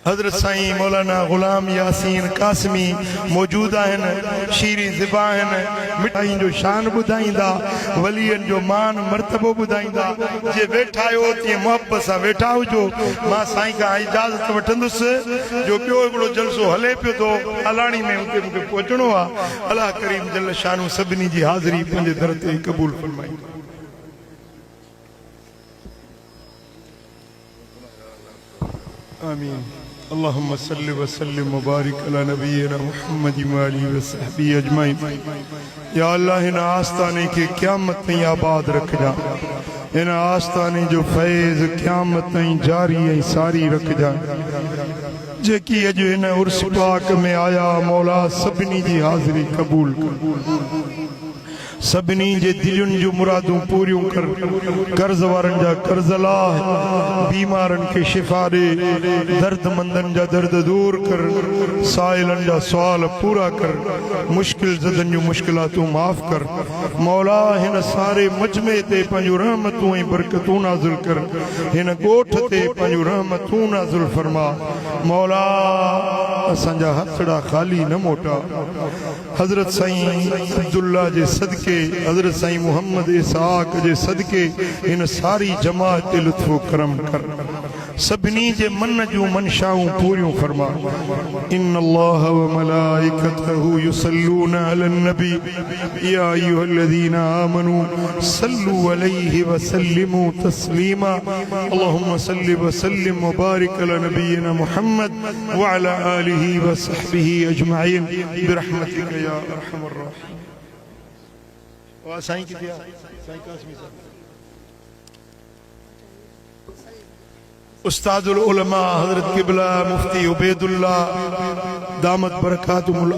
हज़रत साईं मौलाना गुलाम यासीन कासमी मौजूद आहिनि शीरी ज़िबा आहिनि मिठाइनि जो शान ॿुधाईंदा वलियनि जो मान मर्तबो ॿुधाईंदा जे वेठा आहियो तीअं मुहबत सां वेठा हुजो मां साईं खां इजाज़त वठंदुसि जो ॿियो हिकिड़ो जलसो हले पियो थो अलाणी में हुते मूंखे पहुचणो आहे अलाह करीम जल शानू सभिनी जी हाज़िरी पंहिंजे दर ते क़बूल फरमाई आमीन اللهم صل وسلم وبارك على نبينا محمد وآله وصحبه اجمعين या अल्लाह हिन आस्ताने खे क़यामत ताईं आबाद रखजा हिन आस्ताने जो फैज़ क़यामत ताईं जारी ऐं सारी रखजा जेकी अॼु हिन उर्स पाक में आया मौला सभिनी जी हाज़िरी क़बूल कर सभिनी जे दिलुनि जूं मुरादूं पूरियूं कर कर्ज़ वारनि जा कर्ज़ लाह बीमारनि खे शिफ़ा ॾे दर्दमंदनि जा दर्द दूर कर साइलनि जा सुवाल पूरा कर मुश्किल ज़दनि जूं मुश्किलातूं माफ़ कर मौला हिन सारे मजमे ते पंहिंजूं रहमतूं ऐं बरकतूं नाज़िल कर हिन ॻोठ ते पंहिंजूं रहमतूं नाज़िल फरमा मौला असांजा हथड़ा ख़ाली न मोटा हज़रत साईं अब्दुल्ला जे सदके हज़रत साईं मोहम्मद इसहाक जे सदके इन सारी जमात ते लुत्फ़ो करम कर सभिनी जे मन जूं मनशाऊं पूरियूं फरमा इन्नल्लाह व मलाइकतहु युसल्लूना अलन नबी या अय्युहल्लज़ीना आमनू सल्लु अलैहि व सल्लिमू तस्लीमा अल्लाहुम्मा सल्लि व सल्लिम व बारिक अला नबियिना मुहम्मद व अला आलिहि व सहबिहि अजमईन बिरहमतिक या अरहमर राहिमीन वा साईं की दिया साईं कासमी साहब उस्तादुल उलमा हजरत किबला मुफ्ती उबैदुल्लाह दामत बरकातुहुल